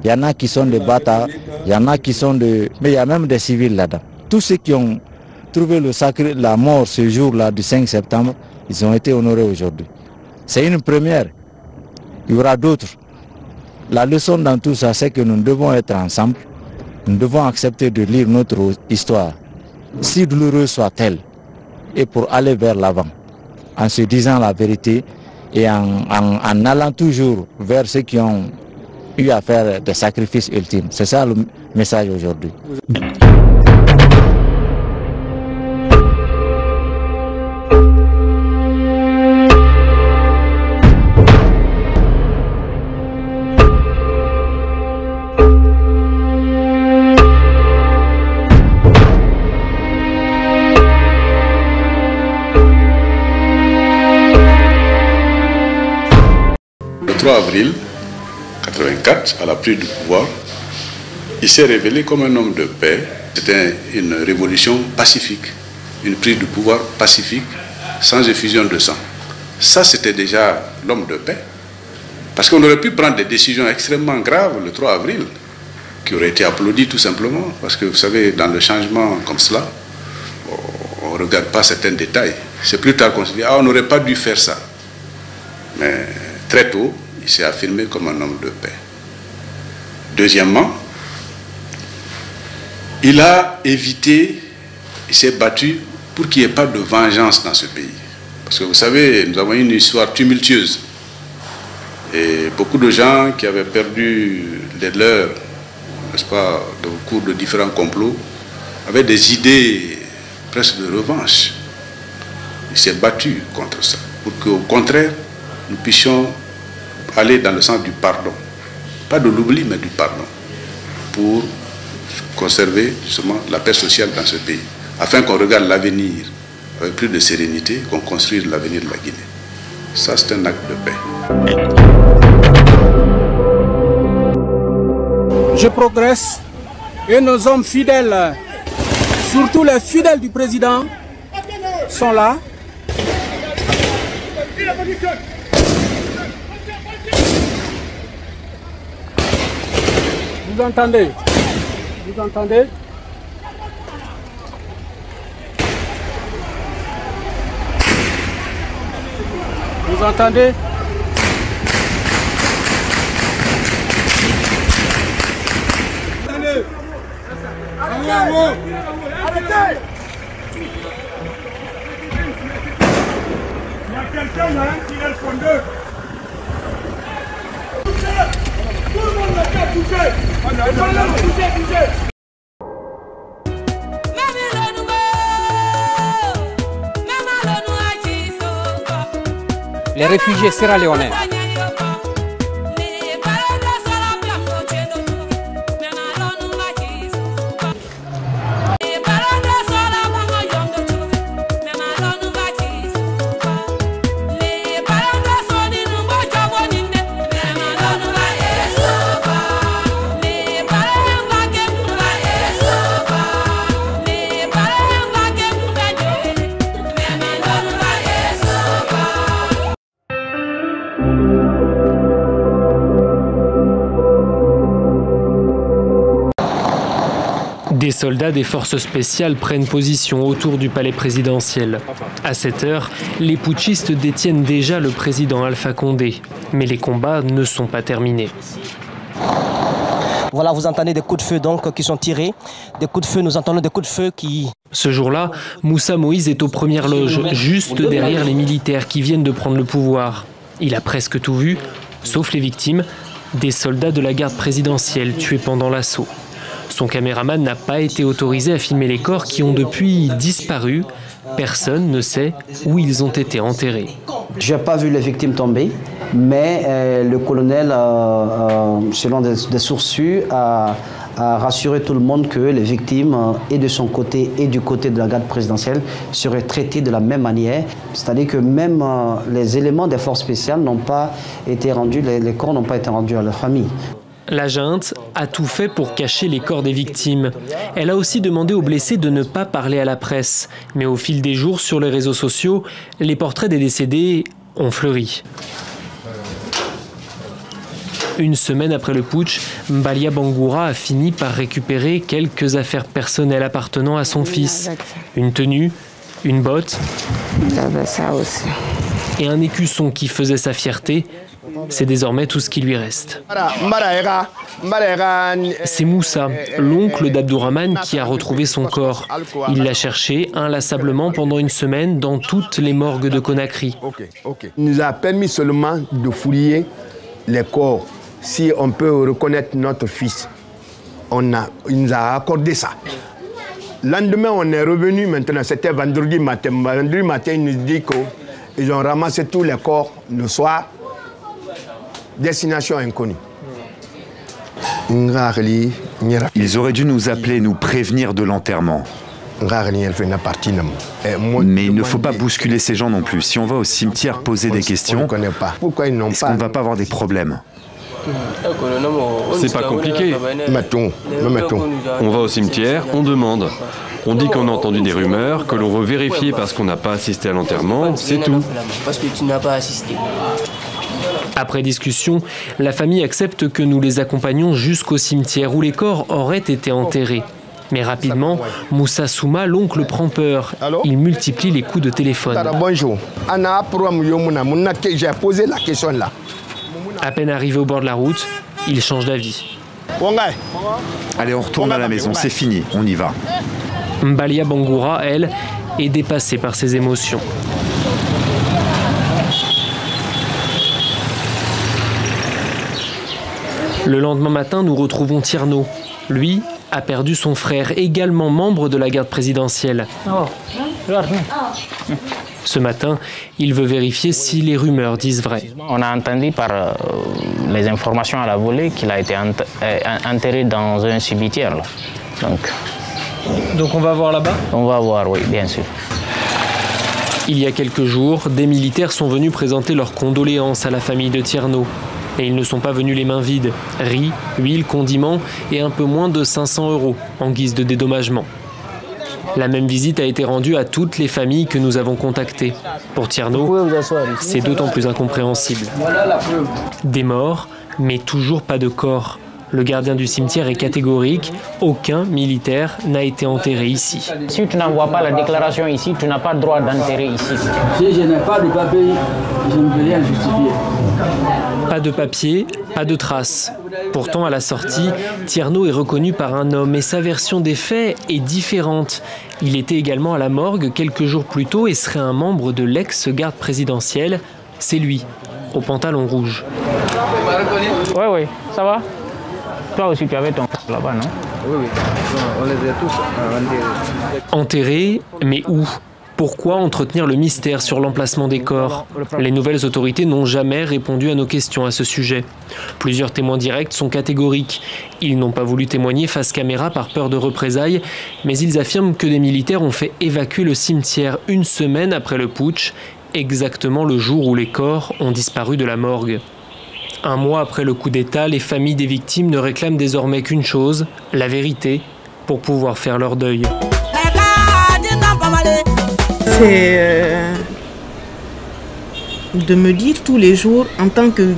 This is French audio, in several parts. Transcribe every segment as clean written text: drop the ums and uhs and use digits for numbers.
Il y en a qui sont des bâtards, il y en a qui sont de... Mais il y a même des civils là-dedans. Tous ceux qui ont trouvé la mort ce jour-là du 5 septembre, ils ont été honorés aujourd'hui. C'est une première. Il y aura d'autres. La leçon dans tout ça, c'est que nous devons être ensemble. Nous devons accepter de lire notre histoire, si douloureuse soit-elle, et pour aller vers l'avant, en se disant la vérité et en allant toujours vers ceux qui ont eu à faire des sacrifices ultimes. C'est ça le message aujourd'hui. Le 3 avril 1984, à la prise du pouvoir, il s'est révélé comme un homme de paix. C'était une révolution pacifique, une prise du pouvoir pacifique, sans effusion de sang. Ça, c'était déjà l'homme de paix. Parce qu'on aurait pu prendre des décisions extrêmement graves le 3 avril, qui auraient été applaudies tout simplement. Parce que vous savez, dans le changement comme cela, on ne regarde pas certains détails. C'est plus tard qu'on se dit, ah, on n'aurait pas dû faire ça. Mais très tôt, il s'est affirmé comme un homme de paix. Deuxièmement, il a évité, il s'est battu pour qu'il n'y ait pas de vengeance dans ce pays. Parce que vous savez, nous avons une histoire tumultueuse. Et beaucoup de gens qui avaient perdu les leurs, n'est-ce pas, au cours de différents complots, avaient des idées presque de revanche. Il s'est battu contre ça, pour qu'au contraire, nous puissions aller dans le sens du pardon. Pas de l'oubli, mais du pardon. Pour conserver justement la paix sociale dans ce pays. Afin qu'on regarde l'avenir avec plus de sérénité, qu'on construise l'avenir de la Guinée. Ça, c'est un acte de paix. Je progresse et nos hommes fidèles, surtout les fidèles du président, sont là. Vous entendez? Vous entendez? Vous entendez? Arrêtez! Il y a quelqu'un là qui est le fondeur. Tout le monde n'a qu'à bouger. Bouger. Les réfugiés sierra-léonais. Des soldats des forces spéciales prennent position autour du palais présidentiel. À cette heure, les putschistes détiennent déjà le président Alpha Condé. Mais les combats ne sont pas terminés. Voilà, vous entendez des coups de feu donc qui sont tirés. Des coups de feu, nous entendons des coups de feu qui... Ce jour-là, Moussa Moïse est aux premières loges, juste derrière les militaires qui viennent de prendre le pouvoir. Il a presque tout vu, sauf les victimes, des soldats de la garde présidentielle tués pendant l'assaut. Son caméraman n'a pas été autorisé à filmer les corps qui ont depuis disparu. Personne ne sait où ils ont été enterrés. Je n'ai pas vu les victimes tomber, mais le colonel, selon des sources sûres, a rassuré tout le monde que les victimes, et de son côté et du côté de la garde présidentielle, seraient traitées de la même manière. C'est-à-dire que même les éléments des forces spéciales n'ont pas été rendus, les corps n'ont pas été rendus à la famille. La junte a tout fait pour cacher les corps des victimes. Elle a aussi demandé aux blessés de ne pas parler à la presse. Mais au fil des jours, sur les réseaux sociaux, les portraits des décédés ont fleuri. Une semaine après le putsch, Mbalia Bangoura a fini par récupérer quelques affaires personnelles appartenant à son fils. Une tenue, une botte et un écusson qui faisait sa fierté. C'est désormais tout ce qui lui reste. C'est Moussa, l'oncle d'Abdourahmane, qui a retrouvé son corps. Il l'a cherché inlassablement pendant une semaine dans toutes les morgues de Conakry. Il nous a permis seulement de fouiller les corps. Si on peut reconnaître notre fils, il nous a accordé ça. Le lendemain, on est revenu maintenant, c'était vendredi matin. Vendredi matin, il nous dit qu'ils ont ramassé tous les corps le soir. Destination inconnue. Ils auraient dû nous appeler, nous prévenir de l'enterrement. Mais il ne faut pas bousculer ces gens non plus. Si on va au cimetière poser des questions, est-ce qu'on ne va pas avoir des problèmes? C'est pas compliqué. On va au cimetière, on demande. On dit qu'on a entendu des rumeurs, que l'on veut vérifier parce qu'on n'a pas assisté à l'enterrement, c'est tout. Parce que tu n'as pas assisté. Après discussion, la famille accepte que nous les accompagnions jusqu'au cimetière où les corps auraient été enterrés. Mais rapidement, Moussa Souma, l'oncle, prend peur. Il multiplie les coups de téléphone. Bonjour. J'ai posé la question là. À peine arrivé au bord de la route, il change d'avis. Allez, on retourne à la maison, c'est fini, on y va. Mbalia Bangoura, elle, est dépassée par ses émotions. Le lendemain matin, nous retrouvons Tierno. Lui a perdu son frère, également membre de la garde présidentielle. Ce matin, il veut vérifier si les rumeurs disent vrai. On a entendu par les informations à la volée qu'il a été enterré dans un cimetière. Là. Donc on va voir là-bas? On va voir, oui, bien sûr. Il y a quelques jours, des militaires sont venus présenter leurs condoléances à la famille de Tierno. Et ils ne sont pas venus les mains vides. Riz, huile, condiments et un peu moins de 500 € en guise de dédommagement. La même visite a été rendue à toutes les familles que nous avons contactées. Pour Tierno, c'est d'autant plus incompréhensible. Des morts, mais toujours pas de corps. Le gardien du cimetière est catégorique, aucun militaire n'a été enterré ici. Si tu n'envoies pas la déclaration ici, tu n'as pas le droit d'enterrer ici. Si je n'ai pas de papier, je ne peux rien justifier. Pas de papier, pas de traces. Pourtant, à la sortie, Tierno est reconnu par un homme et sa version des faits est différente. Il était également à la morgue quelques jours plus tôt et serait un membre de l'ex-garde présidentielle. C'est lui, au pantalon rouge. Oui, ça va? Toi aussi, tu avais ton là-bas, non? Oui, on les a tous enterrés. Enterrés, mais où? Pourquoi entretenir le mystère sur l'emplacement des corps? Les nouvelles autorités n'ont jamais répondu à nos questions à ce sujet. Plusieurs témoins directs sont catégoriques. Ils n'ont pas voulu témoigner face caméra par peur de représailles, mais ils affirment que des militaires ont fait évacuer le cimetière une semaine après le putsch, exactement le jour où les corps ont disparu de la morgue. Un mois après le coup d'État, les familles des victimes ne réclament désormais qu'une chose, la vérité, pour pouvoir faire leur deuil. C'est de me dire tous les jours, en tant que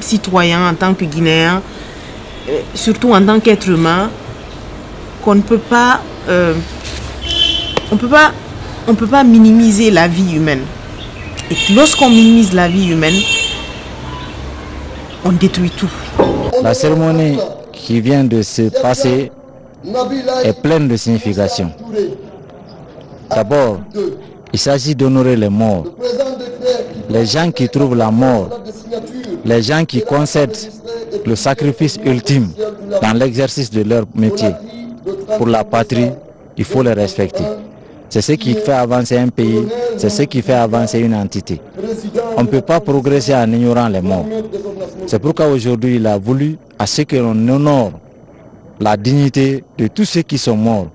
citoyen, en tant que Guinéen, surtout en tant qu'être humain, qu'on ne peut pas, on peut pas minimiser la vie humaine. Et lorsqu'on minimise la vie humaine, on détruit tout. La cérémonie qui vient de se passer est pleine de signification. D'abord, il s'agit d'honorer les morts, les gens qui trouvent la mort, les gens qui concèdent le sacrifice ultime dans l'exercice de leur métier. Pour la patrie, il faut les respecter. C'est ce qui fait avancer un pays, c'est ce qui fait avancer une entité. On ne peut pas progresser en ignorant les morts. C'est pourquoi aujourd'hui il a voulu à ce que l'on honore la dignité de tous ceux qui sont morts,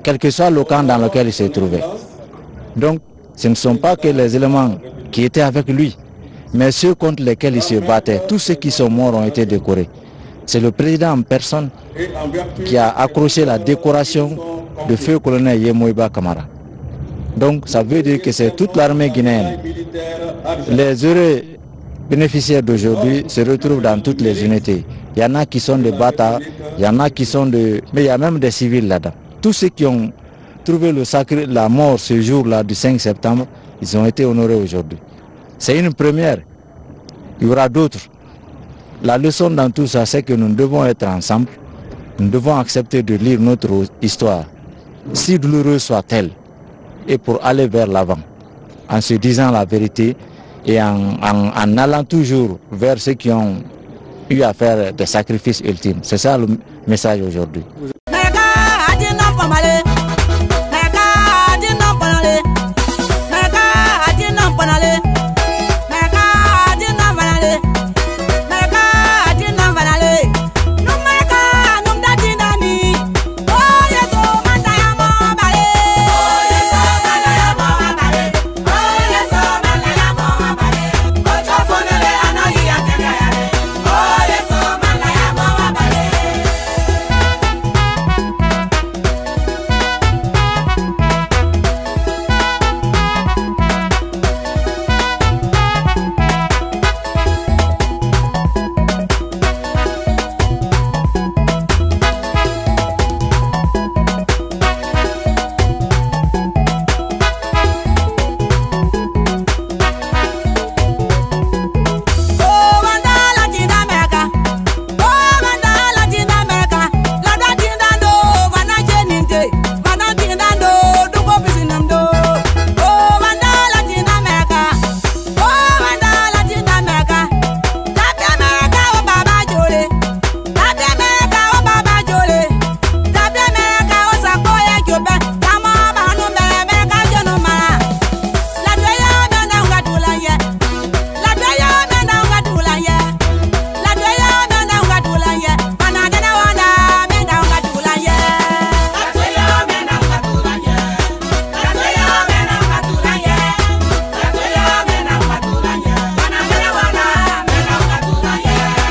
quel que soit le camp dans lequel ils se trouvaient. Donc, ce ne sont pas que les éléments qui étaient avec lui, mais ceux contre lesquels il se battait. Tous ceux qui sont morts ont été décorés. C'est le président en personne qui a accroché la décoration de feu colonel Yemoïba Kamara. Donc, ça veut dire que c'est toute l'armée guinéenne. Les heureux bénéficiaires d'aujourd'hui se retrouvent dans toutes les unités. Il y en a qui sont des bâtards, il y en a qui sont de... Mais il y a même des civils là-dedans. Tous ceux qui ont trouvé la mort ce jour-là du 5 septembre, ils ont été honorés aujourd'hui. C'est une première. Il y aura d'autres. La leçon dans tout ça, c'est que nous devons être ensemble. Nous devons accepter de lire notre histoire, si douloureuse soit-elle, et pour aller vers l'avant, en se disant la vérité et en allant toujours vers ceux qui ont eu à faire des sacrifices ultimes. C'est ça le message aujourd'hui.